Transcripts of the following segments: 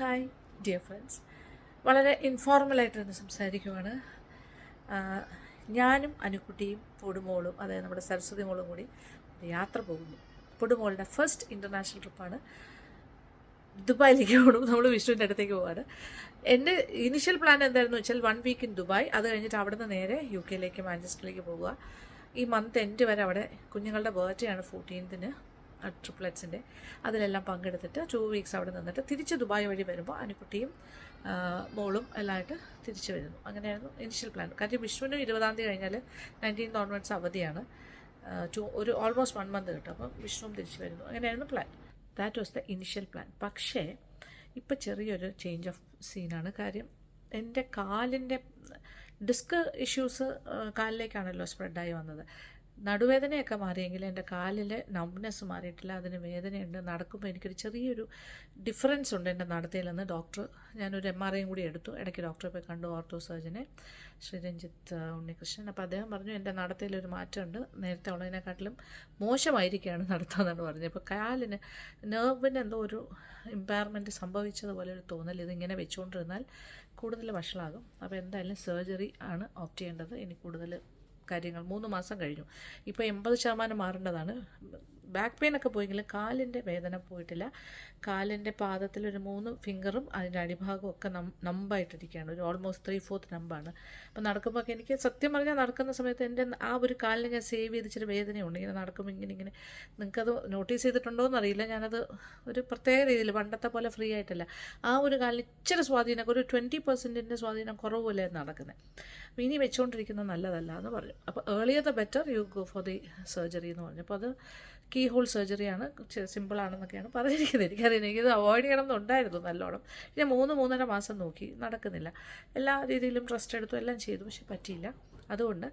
Hi dear friends, വളരെ ഇൻഫോർമലായിട്ടിരുന്ന് സംസാരിക്കുവാണ്. ഞാനും അനുക്കുട്ടിയും പൊടുമോളും, അതായത് നമ്മുടെ സരസ്വതി മോളും കൂടി യാത്ര പോകുന്നു. പൊടുമോളുടെ ഫസ്റ്റ് ഇൻ്റർനാഷണൽ ട്രിപ്പാണ്. ദുബായിലേക്ക് പോകണം. നമ്മൾ വിഷ്ണുവിൻ്റെ അടുത്തേക്ക് പോവാണ്. എൻ്റെ ഇനിഷ്യൽ പ്ലാൻ എന്തായിരുന്നു വെച്ചാൽ 1 വീക്ക് ഇൻ ദുബായ്, അത് കഴിഞ്ഞിട്ട് അവിടെ നിന്ന് നേരെ UK മാഞ്ചസ്റ്ററിലേക്ക് പോവുക. ഈ മന്ത് എൻഡ് വരെ അവിടെ കുഞ്ഞുങ്ങളുടെ ബർത്ത്ഡേ ആണ് 14th ട്രിപ്ലെറ്റ്സിൻ്റെ. അതിലെല്ലാം പങ്കെടുത്തിട്ട് 2 വീക്സ് അവിടെ നിന്നിട്ട് തിരിച്ച് ദുബായ് വഴി വരുമ്പോൾ അനുക്കുട്ടിയും മോളും എല്ലാമായിട്ട് തിരിച്ചു വരുന്നു. അങ്ങനെയായിരുന്നു ഇനിഷ്യൽ പ്ലാൻ. കാര്യം വിഷ്ണുവിന് 20th കഴിഞ്ഞാൽ 19th ഓൺവേർഡ്സ് അവധിയാണ്. ഒരു ഓൾമോസ്റ്റ് 1 മന്ത് കിട്ടും. അപ്പം വിഷ്ണുവും തിരിച്ചു വരുന്നു. അങ്ങനെയായിരുന്നു plan. That was the initial plan. പക്ഷേ ഇപ്പം ചെറിയൊരു ചേഞ്ച് ഓഫ് സീനാണ്. കാര്യം എൻ്റെ കാലിൻ്റെ ഡിസ്ക് ഇഷ്യൂസ് കാലിലേക്കാണല്ലോ സ്പ്രെഡായി വന്നത്. നടുവേദനയൊക്കെ മാറിയെങ്കിൽ എൻ്റെ കാലിലെ നംബ്നെസ് മാറിയിട്ടില്ല. അതിന് വേദനയുണ്ട്. നടക്കുമ്പോൾ എനിക്കൊരു ചെറിയൊരു ഡിഫറൻസ് ഉണ്ട് എൻ്റെ നടത്തയിൽ നിന്ന് ഡോക്ടർ, ഞാനൊരു MRI കൂടി എടുത്തു. ഇടയ്ക്ക് ഡോക്ടറെ പോയി കണ്ടു, ഓർത്തോ സർജനെ ശ്രീരഞ്ജിത്ത് ഉണ്ണികൃഷ്ണൻ. അപ്പോൾ അദ്ദേഹം പറഞ്ഞു എൻ്റെ നടത്തയിലൊരു മാറ്റമുണ്ട്, നേരത്തെ ഉള്ളതിനെക്കാട്ടിലും മോശമായിരിക്കുകയാണ് നടത്തം എന്നാണ് പറഞ്ഞത്. അപ്പോൾ കാലിന് നെർവിന് എന്തോ ഒരു ഇമ്പയർമെൻറ്റ് സംഭവിച്ചതുപോലെ ഒരു തോന്നൽ. ഇതിങ്ങനെ വെച്ചുകൊണ്ടിരുന്നാൽ കൂടുതൽ വഷളാകും. അപ്പോൾ എന്തായാലും സർജറി ആണ് ഓപ്റ്റ് ചെയ്യേണ്ടത്. ഇനി കൂടുതൽ കാര്യങ്ങൾ 3 മാസം കഴിഞ്ഞു. ഇപ്പോൾ 80% മാറേണ്ടതാണ്. ബാക്ക് പെയിൻ ഒക്കെ പോയെങ്കിലും കാലിൻ്റെ വേദന പോയിട്ടില്ല. കാലിൻ്റെ പാദത്തിലൊരു 3 ഫിംഗറും അതിൻ്റെ അടിഭാഗവും ഒക്കെ നമ്പായിട്ടിരിക്കുകയാണ്. ഒരു ഓൾമോസ്റ്റ് 3/4 നമ്പാണ്. അപ്പോൾ നടക്കുമ്പോൾ എനിക്ക് സത്യം പറഞ്ഞാൽ നടക്കുന്ന സമയത്ത് എൻ്റെ ആ ഒരു കാലിനെ ഞാൻ സേവ് ചെയ്തിച്ചിട്ട് വേദനയുണ്ട്. ഇങ്ങനെ നടക്കുമ്പോൾ ഇങ്ങനെ നിങ്ങൾക്കത് നോട്ടീസ് ചെയ്തിട്ടുണ്ടോ എന്നറിയില്ല. ഞാനത് ഒരു പ്രത്യേക രീതിയിൽ പണ്ടത്തെ പോലെ ഫ്രീ ആയിട്ടല്ല, ആ ഒരു കാലിന് ഇച്ചിരി സ്വാധീനം, ഒരു 20% സ്വാധീനം കുറവ് പോലെയാണ് നടക്കുന്നത്. അപ്പോൾ ഇനി വെച്ചുകൊണ്ടിരിക്കുന്നത് നല്ലതല്ല എന്ന് പറഞ്ഞു. അപ്പോൾ earlier the better, you go for the surgery എന്ന് പറഞ്ഞു. അപ്പോൾ അത് കീ ഹോൾ സർജറിയാണ്, സിമ്പിളാണെന്നൊക്കെയാണ് പറഞ്ഞിരിക്കുന്നത്. എനിക്കറിയാം, എനിക്കിത് അവോയ്ഡ് ചെയ്യണം എന്നുണ്ടായിരുന്നു നല്ലോണം. ഞാൻ 3-3.5 മാസം നോക്കി, നടക്കുന്നില്ല. എല്ലാ രീതിയിലും ട്രസ്റ്റ് എടുത്തു, എല്ലാം ചെയ്തു, പക്ഷെ പറ്റിയില്ല. അതുകൊണ്ട്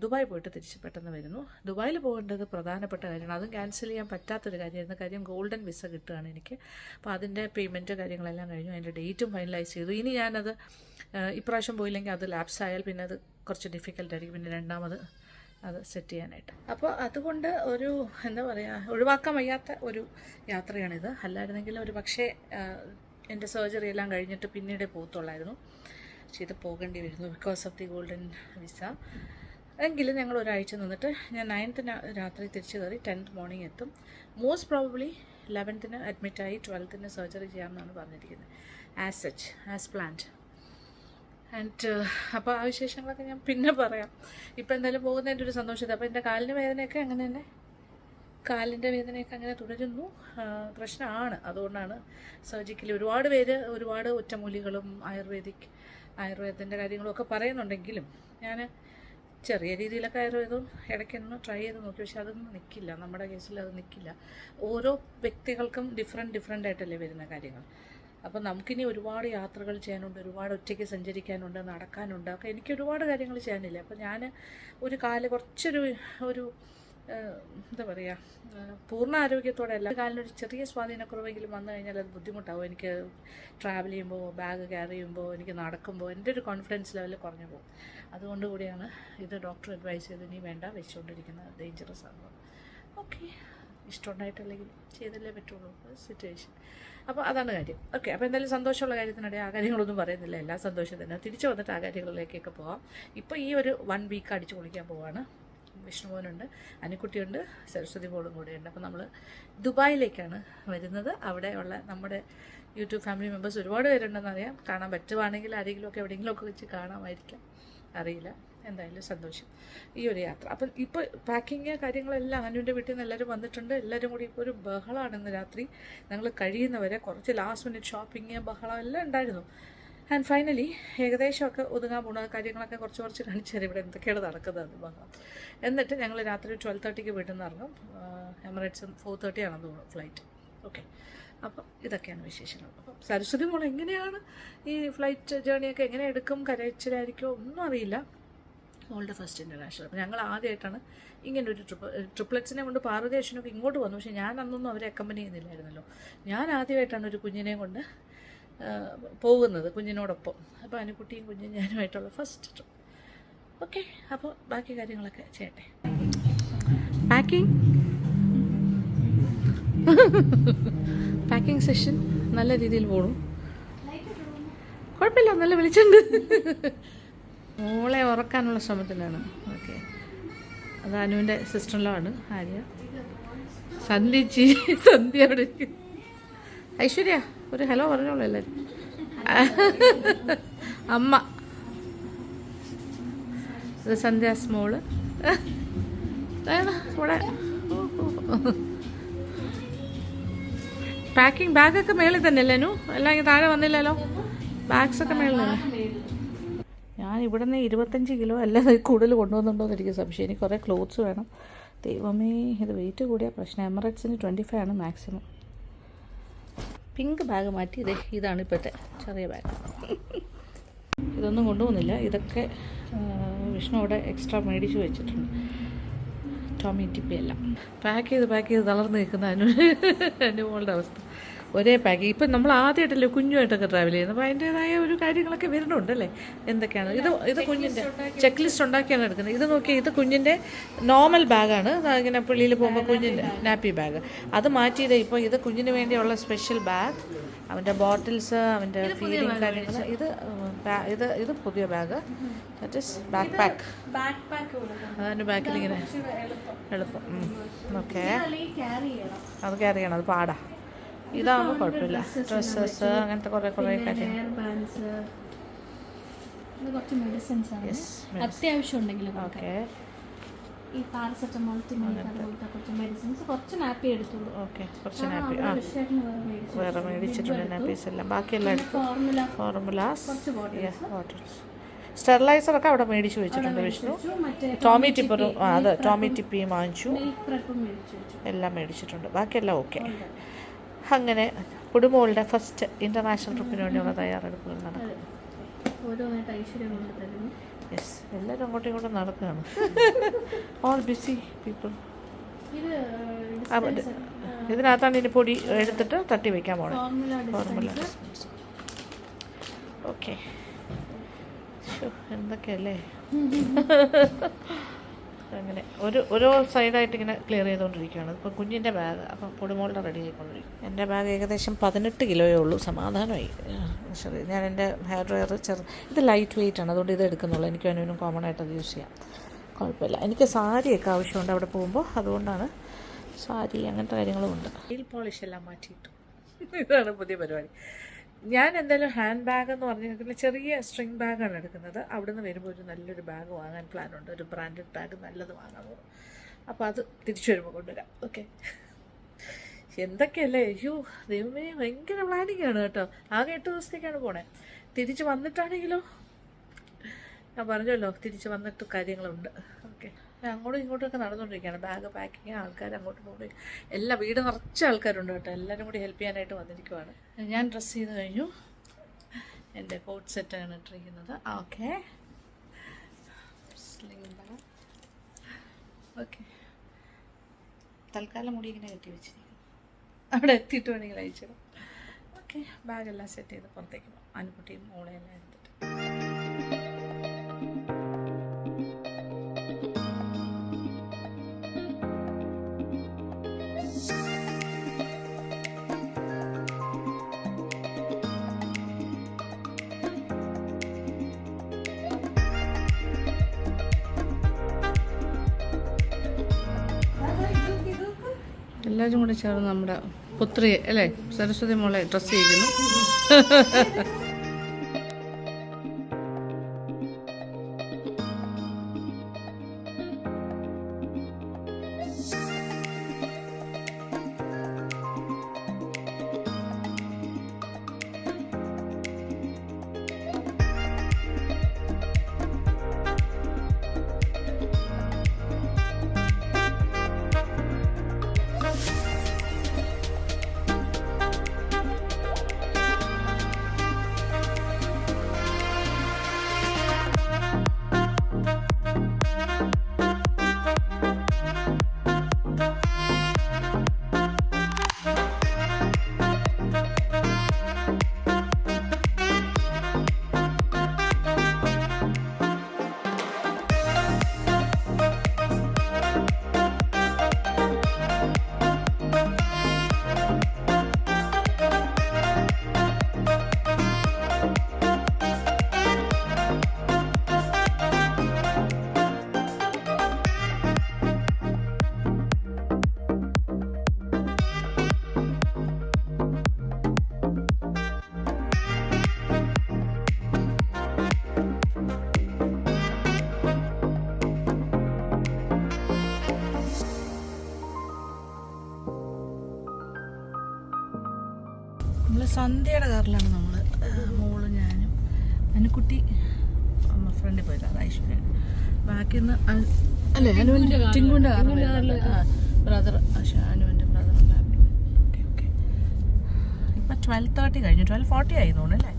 ദുബായ് പോയിട്ട് തിരിച്ച് പെട്ടെന്ന് വരുന്നു. ദുബായിൽ പോകേണ്ടത് പ്രധാനപ്പെട്ട കാര്യമാണ്. അതും ക്യാൻസൽ ചെയ്യാൻ പറ്റാത്തൊരു കാര്യമായിരുന്നു. കാര്യം ഗോൾഡൻ വിസ കിട്ടുകയാണ് എനിക്ക്. അപ്പോൾ അതിൻ്റെ പേയ്മെൻറ്റ് കാര്യങ്ങളെല്ലാം കഴിഞ്ഞു, അതിൻ്റെ ഡേറ്റും ഫൈനലൈസ് ചെയ്തു. ഇനി ഞാനത് ഇപ്രാവശ്യം പോയില്ലെങ്കിൽ അത് ലാപ്സ് ആയാൽ പിന്നെ അത് കുറച്ച് ഡിഫിക്കൽട്ടായിരിക്കും പിന്നെ രണ്ടാമത് അത് സെറ്റ് ചെയ്യാനായിട്ട്. അപ്പോൾ അതുകൊണ്ട് ഒരു എന്താ പറയുക, ഒഴിവാക്കാൻ വയ്യാത്ത ഒരു യാത്രയാണിത്. അല്ലായിരുന്നെങ്കിൽ ഒരു പക്ഷേ എൻ്റെ സർജറി എല്ലാം കഴിഞ്ഞിട്ട് പിന്നീട് പോകത്തുള്ളായിരുന്നു. പക്ഷേ ഇത് പോകേണ്ടി വരുന്നു because of the golden visa. എങ്കിലും ഞങ്ങൾ ഒരാഴ്ച നിന്നിട്ട് ഞാൻ 9th രാത്രി തിരിച്ചു കയറി 10th മോർണിംഗ് എത്തും. Most probably 11th അഡ്മിറ്റായി 12th surgery ചെയ്യാമെന്നാണ് പറഞ്ഞിരിക്കുന്നത്. As planned. ആൻഡ് അപ്പോൾ ആ വിശേഷങ്ങളൊക്കെ ഞാൻ പിന്നെ പറയാം. ഇപ്പോൾ എന്തായാലും പോകുന്നതിൻ്റെ ഒരു സന്തോഷത. അപ്പോൾ എൻ്റെ കാലിൻ്റെ വേദനയൊക്കെ അങ്ങനെ തന്നെ, കാലിൻ്റെ വേദനയൊക്കെ അങ്ങനെ തുടരുന്നു. പ്രശ്നമാണ്. അതുകൊണ്ടാണ് സർജിക്കലി ഒരുപാട് പേര് ഒരുപാട് ഒറ്റമൂലികളും ആയുർവേദത്തിൻ്റെ കാര്യങ്ങളും ഒക്കെ പറയുന്നുണ്ടെങ്കിലും ഞാൻ ചെറിയ രീതിയിലൊക്കെ ആയുർവേദവും ഇടയ്ക്കൊന്ന് ട്രൈ ചെയ്ത് നോക്കി. പക്ഷെ അതൊന്നും നിൽക്കില്ല. നമ്മുടെ കേസിൽ അത് നിൽക്കില്ല. ഓരോ വ്യക്തികൾക്കും ഡിഫറെൻ്റ് ആയിട്ടല്ലേ വരുന്ന കാര്യങ്ങൾ. അപ്പോൾ നമുക്കിനി ഒരുപാട് യാത്രകൾ ചെയ്യാനുണ്ട്, ഒരുപാട് ഒറ്റയ്ക്ക് സഞ്ചരിക്കാനുണ്ട്, നടക്കാനുണ്ട്. അപ്പോൾ എനിക്ക് ഒരുപാട് കാര്യങ്ങൾ ചെയ്യാനില്ല. അപ്പോൾ ഞാൻ ഒരു കാല് കുറച്ചൊരു എന്താ പറയുക, പൂർണ്ണ ആരോഗ്യത്തോടെ അല്ല, കാലിനൊരു ചെറിയ സ്വാധീനക്കുറവെങ്കിലും വന്നു കഴിഞ്ഞാൽ അത് ബുദ്ധിമുട്ടാവും. എനിക്ക് ട്രാവൽ ചെയ്യുമ്പോൾ, ബാഗ് ക്യാരി ചെയ്യുമ്പോൾ, എനിക്ക് നടക്കുമ്പോൾ എൻ്റെ ഒരു കോൺഫിഡൻസ് ലെവൽ കുറഞ്ഞു പോകും. അതുകൊണ്ട് കൂടിയാണ് ഇത് ഡോക്ടർ അഡ്വൈസ് ചെയ്ത് ഇനി വേണ്ട, വെച്ചുകൊണ്ടിരിക്കുന്നത് ഡേഞ്ചറസ് ആണ്. ഓക്കെ, ഇഷ്ടമുണ്ടായിട്ടല്ലെങ്കിൽ ചെയ്തല്ലേ പറ്റുള്ളൂ, സിറ്റുവേഷൻ. അപ്പോൾ അതാണ് കാര്യം. ഓക്കെ, അപ്പോൾ എന്തായാലും സന്തോഷമുള്ള കാര്യത്തിനിടെ ആ കാര്യങ്ങളൊന്നും പറയുന്നില്ല, എല്ലാ സന്തോഷം തന്നെ. തിരിച്ചു വന്നിട്ട് ആ കാര്യങ്ങളിലേക്കൊക്കെ പോവാം. ഇപ്പോൾ ഈ ഒരു 1 വീക്ക് അടിച്ചു പൊളിക്കാൻ പോവാണ്. വിഷ്ണുമോനുണ്ട്, അനുക്കുട്ടിയുണ്ട്, സരസ്വതി മോളും കൂടെയുണ്ട്. അപ്പോൾ നമ്മൾ ദുബായിലേക്കാണ് വരുന്നത്. അവിടെയുള്ള നമ്മുടെ യൂട്യൂബ് ഫാമിലി മെമ്പേഴ്സ് ഒരുപാട് പേരുണ്ടെന്നറിയാം. കാണാൻ പറ്റുവാണെങ്കിൽ ആരെങ്കിലുമൊക്കെ എവിടെയെങ്കിലുമൊക്കെ വെച്ച് കാണാമായിരിക്കാം, അറിയില്ല. എന്തായാലും സന്തോഷം ഈ ഒരു യാത്ര. അപ്പം ഇപ്പോൾ പാക്കിങ് കാര്യങ്ങളെല്ലാം അനുവിൻ്റെ വീട്ടിൽ നിന്ന് എല്ലാവരും വന്നിട്ടുണ്ട്. എല്ലാവരും കൂടി ഇപ്പോൾ ഒരു ബഹളമാണ് ഇന്ന് രാത്രി. ഞങ്ങൾ കഴിയുന്നവരെ കുറച്ച് ലാസ്റ്റ് മിനിറ്റ് ഷോപ്പിങ് ബഹളം എല്ലാം ഉണ്ടായിരുന്നു. ആൻഡ് ഫൈനലി ഏകദേശമൊക്കെ ഒതുങ്ങാൻ പോകുന്ന കാര്യങ്ങളൊക്കെ കുറച്ച് കാണിച്ചു തരാം ഇവിടെ എന്തൊക്കെയാണ് നടക്കുന്നത് ബഹളം. എന്നിട്ട് ഞങ്ങൾ രാത്രി 12:30 വീട്ടിൽ നിന്ന് ഇറങ്ങും. എമിറേറ്റ്സ് 4:30 ആണെന്ന് തോന്നുന്നു ഫ്ലൈറ്റ്. ഓക്കെ, അപ്പം ഇതൊക്കെയാണ് വിശേഷങ്ങൾ. അപ്പം സരസ്വതി മോൾ എങ്ങനെയാണ് ഈ ഫ്ലൈറ്റ് ജേണിയൊക്കെ എങ്ങനെ എടുക്കും, കരച്ചിലായിരിക്കുമോ ഒന്നും അറിയില്ല. മോളുടെ ഫസ്റ്റ് ഇൻ്റർനാഷണൽ. അപ്പോൾ ഞങ്ങൾ ആദ്യമായിട്ടാണ് ഇങ്ങനൊരു ട്രിപ്ലെറ്റ്സിനെ കൊണ്ട് പാർവതി അശ്വിനൊക്കെ ഇങ്ങോട്ട് വന്നു. പക്ഷേ ഞാൻ അന്നൊന്നും അവരെ അക്കമ്പനി ചെയ്യുന്നില്ലായിരുന്നല്ലോ. ഞാൻ ആദ്യമായിട്ടാണ് ഒരു കുഞ്ഞിനെ കൊണ്ട് പോകുന്നത്, കുഞ്ഞിനോടൊപ്പം. അപ്പോൾ അനുക്കുട്ടിയും കുഞ്ഞും ഞാനുമായിട്ടുള്ള ഫസ്റ്റ് ട്രിപ്പ്. ഓക്കെ, അപ്പോൾ ബാക്കി കാര്യങ്ങളൊക്കെ ചെയ്യട്ടെ. പാക്കിംഗ് സെഷൻ നല്ല രീതിയിൽ പോകണം. കുഴപ്പമില്ല, നല്ല വിളിച്ചുണ്ട്. മോളെ ഉറക്കാനുള്ള ശ്രമത്തിലാണ്. ഓക്കെ, അത് അനുവിൻ്റെ സിസ്റ്ററിലോ ആണ് ആര്യ. സന്ധ്യ അവിടെ ഐശ്വര്യ ഒരു ഹലോ പറഞ്ഞോളൂ എല്ലാവരും. അമ്മ ഇത് സന്ധ്യ സ്മോള് ഇവിടെ. പാക്കിംഗ് ബാഗൊക്കെ മേളിൽ തന്നെ അല്ലേ അനു? എല്ലാം ഇങ്ങനെ താഴെ വന്നില്ലല്ലോ, ബാഗ്സൊക്കെ മേളിലല്ലേ? ഞാൻ ഇവിടെ നിന്ന് 25 കിലോ അല്ലാതെ കൂടുതൽ കൊണ്ടുവന്നുണ്ടോ എന്ന് എനിക്ക് സംശയം. എനിക്ക് കുറേ ക്ലോത്ത്സ് വേണം. ദൈവമേ, ഇത് വെയിറ്റ് കൂടിയ പ്രശ്നം. എമിറേറ്റ്സിന് 25 ആണ് മാക്സിമം. പിങ്ക് ബാഗ് മാറ്റി ഇതാണ് ഇപ്പോഴത്തെ ചെറിയ ബാഗ്. ഇതൊന്നും കൊണ്ടുപോകുന്നില്ല. ഇതൊക്കെ വിഷ്ണു അവിടെ എക്സ്ട്രാ മേടിച്ച് വെച്ചിട്ടുണ്ട്. ടോമി ടിപ്പി എല്ലാം പാക്ക് ചെയ്ത് തളർന്ന് നിൽക്കുന്ന അനുമോളുടെ അവസ്ഥ. ഒരേ പാക്കിങ്. ഇപ്പം നമ്മൾ ആദ്യമായിട്ടല്ലേ കുഞ്ഞുമായിട്ടൊക്കെ ട്രാവൽ ചെയ്യുന്നത്, അപ്പോൾ അതിൻ്റേതായ ഒരു കാര്യങ്ങളൊക്കെ വരുന്നുണ്ടല്ലേ. എന്തൊക്കെയാണ് ഇത് കുഞ്ഞിൻ്റെ ചെക്ക് ലിസ്റ്റ് ഉണ്ടാക്കിയാണ് എടുക്കുന്നത്. ഇത് നോക്കി, ഇത് കുഞ്ഞിൻ്റെ നോർമൽ ബാഗാണ്. ഇങ്ങനെ പള്ളിയിൽ പോകുമ്പോൾ കുഞ്ഞിൻ്റെ നാപ്പി ബാഗ് അത് മാറ്റിയത്. ഇപ്പോൾ ഇത് കുഞ്ഞിന് വേണ്ടിയുള്ള സ്പെഷ്യൽ ബാഗ്, അവൻ്റെ ബോട്ടിൽസ്, അവൻ്റെ ഫീഡിങ് കാര്യങ്ങൾ. ഇത് പുതിയ bag, that is backpack. അതിൻ്റെ ബാക്കിൽ ഇങ്ങനെ എളുപ്പം. ഓക്കെ, അത് ക്യാരി ചെയ്യണം, അത് പാടാ. ഇതാവുമ്പോൾ കുഴപ്പമില്ല. ഡ്രസ്സസ് അങ്ങനത്തെ കുറേ കാര്യങ്ങൾ. അത്യാവശ്യം ഉണ്ടെങ്കിലും ഓക്കെ. ഈ പാരസെറ്റമോൾ, കുറച്ച് മെഡിസിൻസ്, കുറച്ച് നാപ്പി എടുത്തുള്ളൂ. ഓക്കെ, കുറച്ച് നാപ്പി വേറെ മേടിച്ചിട്ടുണ്ട്. നാപ്പീസ് എല്ലാം ബാക്കിയെല്ലാം എടുത്തു. ഫോർമുലാസ്, ബോട്ടിൽസ്, സ്റ്റെറിലൈസറൊക്കെ അവിടെ മേടിച്ച് വെച്ചിട്ടുണ്ട് വിഷ്ണു. ടോമി ടിപ്പറും അത് ടോമി ടിപ്പിയും വാങ്ങിച്ചു, എല്ലാം മേടിച്ചിട്ടുണ്ട്. ബാക്കിയെല്ലാം ഓക്കെ. അങ്ങനെ പുടുമോളുടെ ഫസ്റ്റ് ഇൻ്റർനാഷണൽ ട്രിപ്പിന് വേണ്ടിയുള്ള തയ്യാറെടുപ്പുകൾ നടക്കും. യെസ്, എല്ലാവരും അങ്ങോട്ടും ഇങ്ങോട്ടും നടക്കുകയാണ്. All busy people. ഇതിനകത്താണ് ഇനി പൊടി എടുത്തിട്ട് തട്ടി വയ്ക്കാൻ പോണേ. Formula okay. എന്തൊക്കെയല്ലേ. അങ്ങനെ ഓരോ സൈഡായിട്ട് ഇങ്ങനെ ക്ലിയർ ചെയ്തുകൊണ്ടിരിക്കുകയാണ്. ഇപ്പോൾ കുഞ്ഞിൻ്റെ ബാഗ്, അപ്പം പൊടിമോളുടെ റെഡി ആയിക്കൊണ്ടിരിക്കും. എൻ്റെ ബാഗ് ഏകദേശം 18 കിലോയേ ഉള്ളൂ. സമാധാനമായി. ശരി, ഞാൻ എൻ്റെ ഹെയർ ഡ്രയർ ഇത് ലൈറ്റ് വെയിറ്റ് ആണ്, അതുകൊണ്ട് ഇത് എടുക്കുന്നുള്ളൂ. എനിക്കും അതിനും കോമൺ ആയിട്ട് അത് യൂസ് ചെയ്യാം, കുഴപ്പമില്ല. എനിക്ക് സാരിയൊക്കെ ആവശ്യമുണ്ട് അവിടെ പോകുമ്പോൾ, അതുകൊണ്ടാണ് സാരി അങ്ങനത്തെ കാര്യങ്ങളും ഉണ്ട്. നെയിൽ പോളിഷ് എല്ലാം മാറ്റിയിട്ടു. ഇതാണ് പുതിയ പരിപാടി. ഞാൻ എന്തായാലും ഹാൻഡ് ബാഗ് എന്ന് പറഞ്ഞിട്ടുള്ള ചെറിയ സ്ട്രിങ് ബാഗാണ് എടുക്കുന്നത്. അവിടെ നിന്ന് വരുമ്പോൾ ഒരു നല്ലൊരു ബാഗ് വാങ്ങാൻ പ്ലാനുണ്ട്. ഒരു ബ്രാൻഡഡ് ബാഗ് നല്ലത് വാങ്ങാൻ പോകും. അപ്പോൾ അത് തിരിച്ചു വരുമ്പോൾ കൊണ്ടുവരാം. ഓക്കെ, എന്തൊക്കെയല്ലേ. അയ്യോ ദൈവമേ, ഭയങ്കര പ്ലാനിങ് ആണ് കേട്ടോ. ആകെ 8 ദിവസത്തേക്കാണ് പോണേ. തിരിച്ച് വന്നിട്ടാണെങ്കിലോ, ഞാൻ പറഞ്ഞല്ലോ, തിരിച്ച് വന്നിട്ട് കാര്യങ്ങളുണ്ട്. ഓക്കെ, അങ്ങോട്ടും ഇങ്ങോട്ടുമൊക്കെ നടന്നുകൊണ്ടിരിക്കുകയാണ്. ബാഗ് പാക്കിങ്, ആൾക്കാർ അങ്ങോട്ടും ഇങ്ങോട്ടും എല്ലാ വീട് നിറച്ച ആൾക്കാരുണ്ട് കേട്ടോ. എല്ലാവരും കൂടി ഹെൽപ്പ് ചെയ്യാനായിട്ട് വന്നിരിക്കുവാണ്. ഞാൻ ഡ്രസ്സ് ചെയ്ത് കഴിഞ്ഞു. എൻ്റെ കോട്ട് സെറ്റാണ് ഇട്ടിരിക്കുന്നത്. Okay, sling bag. ഓക്കെ, തൽക്കാലം മുടി ഇങ്ങനെ കെട്ടി വെച്ചിരിക്കുന്നു. അവിടെ എത്തിയിട്ട് വേണമെങ്കിൽ അയച്ചിടും. ഓക്കെ, ബാഗെല്ലാം സെറ്റ് ചെയ്ത് പുറത്തേക്ക് പോകും. ആൺകുട്ടിയും മോളെല്ലാം എടുത്തിട്ട്. എല്ലാവരും കൂടി ചേർന്ന് നമ്മുടെ പുത്രിയെ അല്ലേ, സരസ്വതി മോളെ ഡ്രസ്സ് ചെയ്യിക്കുന്നു. നമ്മൾ സന്ധ്യയുടെ കാറിലാണ് നമ്മൾ, മോള് ഞാനും അനുക്കുട്ടി അമ്മ ഫ്രണ്ടിൽ പോയതാണ് ഐശ്വര്യ. ബാക്കിൽ നിന്ന് അല്ലേ അനുവിൻ്റെ ടിങ്കുവിൻ്റെ കാറിൽ ബ്രദർ അനുവിൻ്റെ ബ്രദർ ഫാമിലി. Okay okay. ഇപ്പം 12:30 കഴിഞ്ഞു, 12:40 ആയി തോന്നുന്നു അല്ലേ?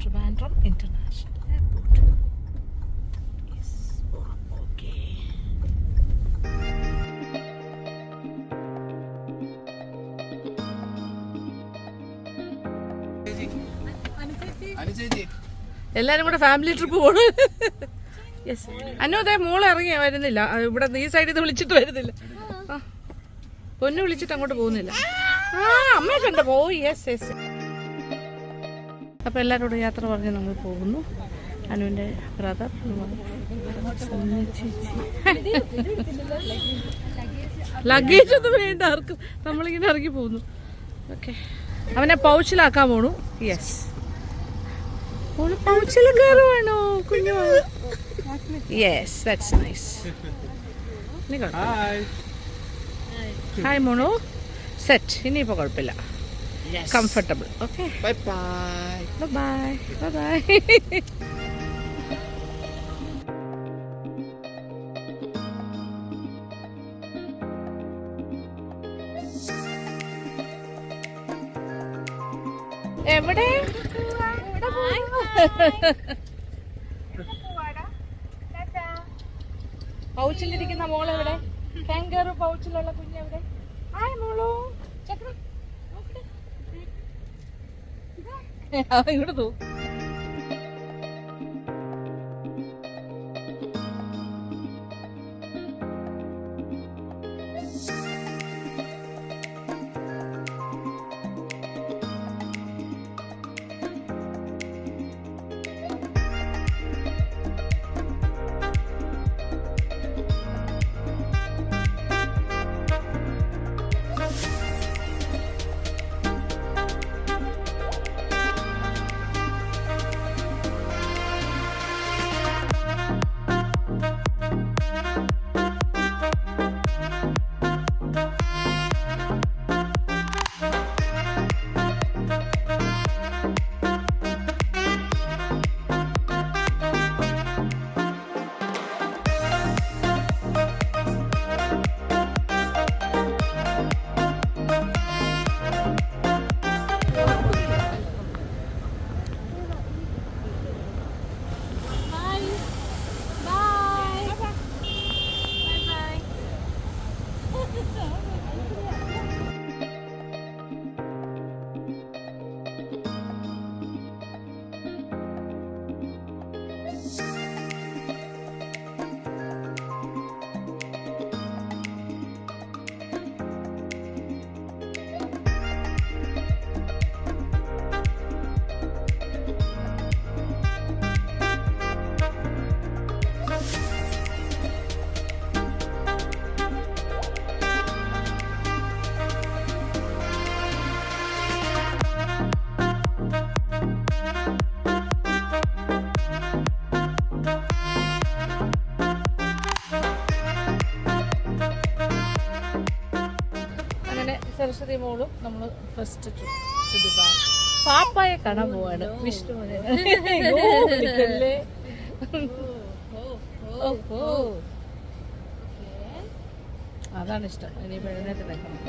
Trivandrum International Airport. Yes. Okay. എല്ലാരും കൂടെ ഫാമിലി ട്രിപ്പ് പോണു. യെസ്. അനു അതെ മോളെ ഇറങ്ങിയ വരുന്നില്ല, ഇവിടെ ഈ സൈഡിൽ നിന്ന് വിളിച്ചിട്ട് വരുന്നില്ല. ആ പൊന്നു വിളിച്ചിട്ട് അങ്ങോട്ട് പോകുന്നില്ല. ആ അമ്മയൊക്കെ ഉണ്ട്. Oh yes yes. അപ്പോൾ എല്ലാവരോടും യാത്ര പറഞ്ഞ് നമ്മൾ പോകുന്നു. അനുവിൻ്റെ ബ്രദർ ലഗേജ് ഒന്നും വേണ്ട ആർക്കും, നമ്മളിങ്ങനെ ഇറങ്ങി പോകുന്നു. ഓക്കെ. അവനെ പൗച്ചിലാക്കാൻ പോണു. യെസ്. ഓള് പൗച്ചിൽ കയറുവാണോ കുഞ്ഞു? Yes, that's nice. Hi Monu. Set. ഇനിയിപ്പോൾ കുഴപ്പമില്ല, comfortable. Okay, bye bye bye bye bye. എവിടെ പൗച്ചിലിരിക്കുന്ന മോളെവിടെ? കാങ്കറു പൗച്ചിലുള്ള കുഞ്ഞെവിടെ? ഹായ് മോളു. ചക്രം ഇങ്ങോട്ട് തോ. സരസ്വതി മോളും നമ്മൾ ഫസ്റ്റ് ട്രിപ്പ് ദുബായ്. പാപ്പായെ കാണാൻ പോവാണ്. വിഷ്ണു അതാണ് ഇഷ്ടം. ഇനി എഴുന്നേറ്റ് നിൽക്കണം.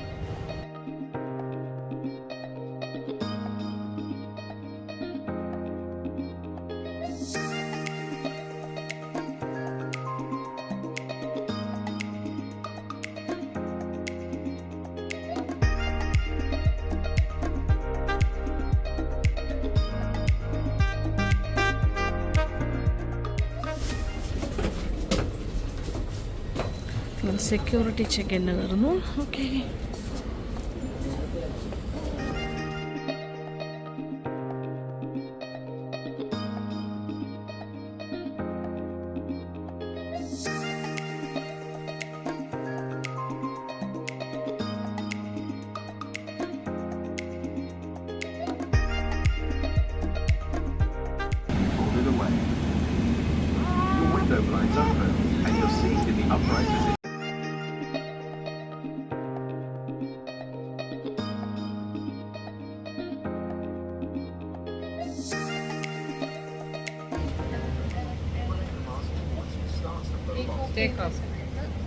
സെക്യൂരിറ്റി ചെക്ക് തന്നെ കയറുന്നു. ഓക്കെ.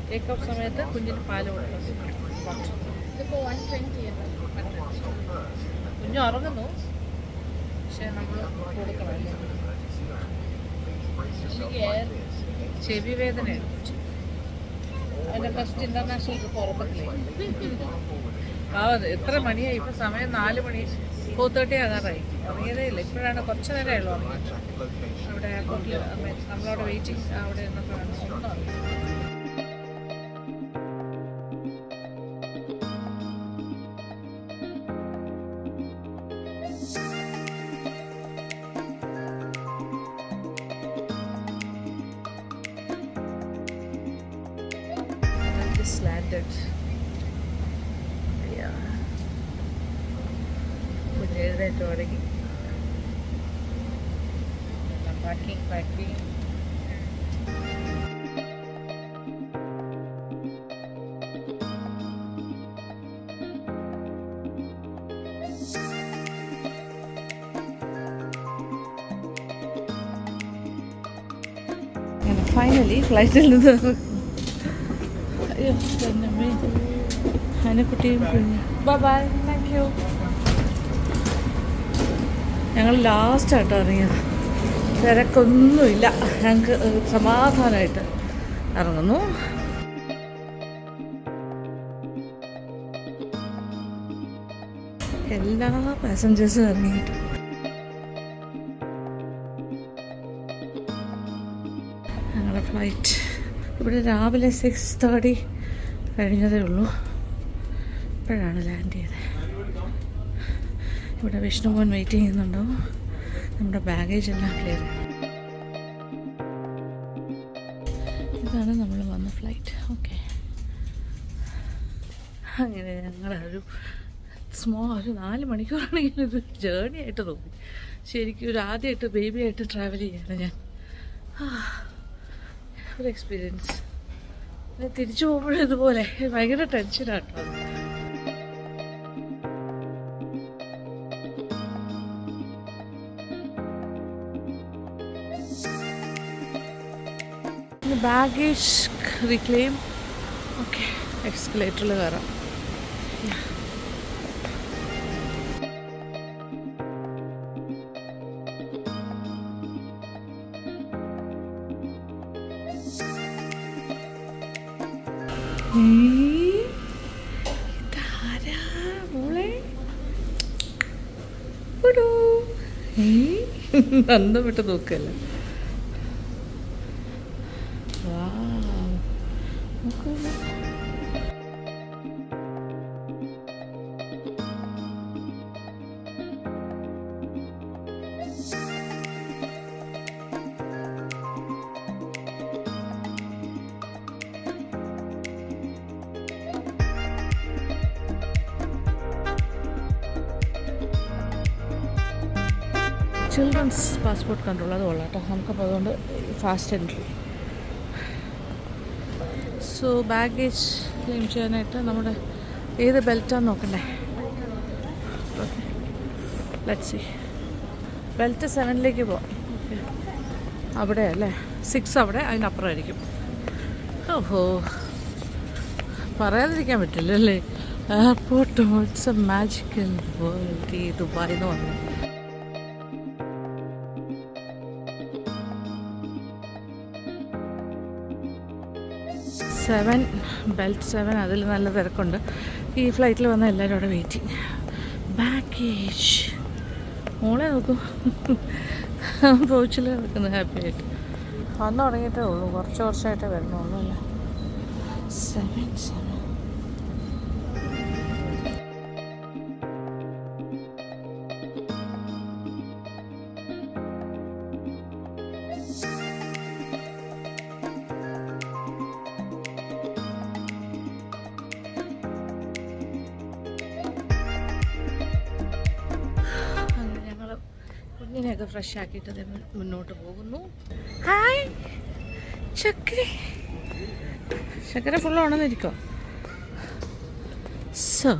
ടേക്ക് ഓഫ് സമയത്ത് കുഞ്ഞിന് പാല് കൊടുക്കും. ഇതിപ്പോൾ 120 കുഞ്ഞ് ഉറങ്ങുന്നു, പക്ഷെ നമ്മൾ കൊടുക്കണം. ചെവി വേദനയാണ്. അതിൻ്റെ ഫസ്റ്റ് ഇൻ്റർനാഷണൽ ട്രിപ്പ് ഉറപ്പത്തില്ലേ. എത്ര മണിയായി ഇപ്പോൾ? സമയം 4 മണി, 4:30 ആകാറായി. ഉറങ്ങിയതേ ഇല്ല. ഇപ്പോഴാണ് കുറച്ച് നേരമായുള്ളൂ ഉറങ്ങിയിട്ട്. അവിടെ എയർപോർട്ടിൽ നമ്മളവിടെ വെയിറ്റിംഗ് അവിടെ നിന്നപ്പോഴാണ് ഒന്നും അറിയില്ല. Landed. Yeah. എഴുന്നേറ്റ് തുടങ്ങി. പാക്കിങ്. ഫൈനലി ഫ്ലൈറ്റിൽ നിന്ന് കുട്ടിയും ബൈ, താങ്ക് യു. ഞങ്ങൾ ലാസ്റ്റായിട്ടോ ഇറങ്ങിയത്. തിരക്കൊന്നുമില്ല. ഞങ്ങൾക്ക് സമാധാനമായിട്ട് ഇറങ്ങുന്നു. എല്ലാ പാസഞ്ചേഴ്സും ഇറങ്ങിയിട്ട് ഞങ്ങളുടെ ഫ്ലൈറ്റ് ഇവിടെ രാവിലെ 6:30 കഴിഞ്ഞതേ ഉള്ളൂ. ഇപ്പോഴാണ് ലാൻഡ് ചെയ്തത്. ഇവിടെ വിഷ്ണുമോൻ വെയിറ്റ് ചെയ്യുന്നുണ്ടോ? നമ്മുടെ ബാഗേജ് എല്ലാം ക്ലിയർ. ഇതാണ് നമ്മൾ വന്ന ഫ്ലൈറ്റ്. ഓക്കെ, അങ്ങനെ ഞങ്ങളൊരു ഒരു 4 മണിക്കൂറാണെങ്കിലും ഇത് ജേർണി ആയിട്ട് തോന്നി. ശരിക്കും ഒരു ആദ്യമായിട്ട് ബേബിയായിട്ട് ട്രാവൽ ചെയ്യാണ് ഞാൻ. ഒരു എക്സ്പീരിയൻസ്. തിരിച്ചു പോകുമ്പോഴും ഇതുപോലെ ഭയങ്കര ടെൻഷനാട്ടോ. Baggage reclaim. ഓക്കെ, എക്സ്കലേറ്ററിൽ കയറാം. ഇതാരാ മോളെ? അന്തം വിട്ട് നോക്കല്ല. ചിൽഡ്രൻസ് പാസ്പോർട്ട് കൺട്രോൾ അത് കൊള്ളാം കേട്ടോ. നമുക്കപ്പോൾ അതുകൊണ്ട് fast entry. So baggage claim ചെയ്യാനായിട്ട് നമ്മുടെ ഏത് ബെൽറ്റാന്ന് നോക്കണ്ടേ? Okay, let's see. ബെൽറ്റ് 7ലേക്ക് പോവാം. അവിടെ അല്ലേ 6 അവിടെ, അതിനപ്പുറമായിരിക്കും. ഓഹോ, പറയാതിരിക്കാൻ പറ്റില്ലല്ലേ. Airport it's a magical world ഈ ദുബായ് എന്ന് പറഞ്ഞു. ബെൽറ്റ് 7 അതിൽ നല്ല തിരക്കുണ്ട്. ഈ ഫ്ലൈറ്റിൽ വന്ന എല്ലാവരും അവിടെ വെയിറ്റിംഗ്. ബാഗേജ് മോളെ നോക്കൂ, പൗച്ചിൽ നിൽക്കുന്നത് ഹാപ്പി ആയിട്ട്. വന്നു തുടങ്ങിയിട്ടേ ഉള്ളൂ, കുറച്ചായിട്ടേ വരുന്നുള്ളൂ അല്ലേ. 7 കുഞ്ഞിനെയൊക്കെ ഫ്രഷ് ആക്കിയിട്ട് മുന്നോട്ട് പോകുന്നു. ഹായ് ചക്കര ഫുള്ള് ഉണർന്നിരിക്കോ. So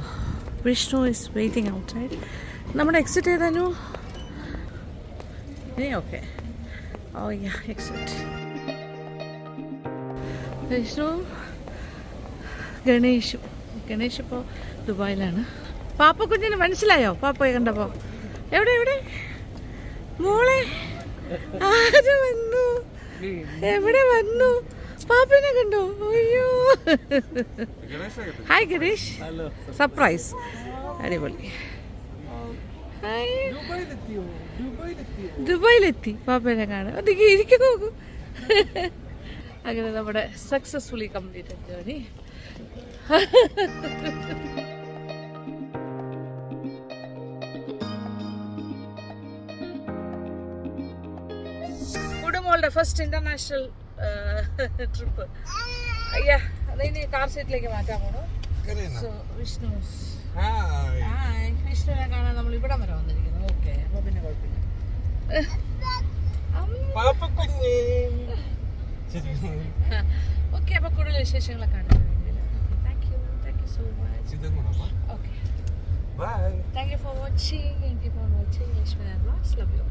Vishnu is waiting outside. നമ്മുടെ എക്സിറ്റ് ചെയ്താനു okay. Oh yeah exit. Vishnu Ganesh ഇപ്പോൾ ദുബായിലാണ്. പാപ്പ കുഞ്ഞിന് മനസ്സിലായോ പാപ്പയെ കണ്ടപ്പോ? എവിടെ മോളെ ആര് വന്നു? എവിടെ വന്നു? പാപ്പനെ കണ്ടോ? അയ്യോ ഹായ് ഗണേഷ്. സർപ്രൈസ്. അടിപൊളി. ദുബായിലെത്തി പാപ്പനെ കാണാൻ. അതൊക്കെ ഇരിക്കും നോക്കൂ. അങ്ങനെ നമ്മുടെ സക്സസ്ഫുള്ളി കംപ്ലീറ്റഡ് ജേർണി. കുടുംബങ്ങളുടെ ഫസ്റ്റ് ഇന്റർനാഷണൽ ട്രിപ്പ്. അയ്യാ അതിന് കാർ സീറ്റിലേക്ക് മാറ്റാൻ പോണു. സോ വിഷ്ണു വിഷ്ണുവിനെ കാണാൻ നമ്മൾ ഇവിടെ വരെ വന്നിരിക്കുന്നു. ഓക്കെ, അപ്പൊ പിന്നെ കുഴപ്പമില്ല. ഓക്കെ, അപ്പൊ കൂടുതൽ വിശേഷങ്ങളൊക്കെ കാണാൻ thank you so much. Okay, thank you for watching. Lakshmi and vlogs. Love you.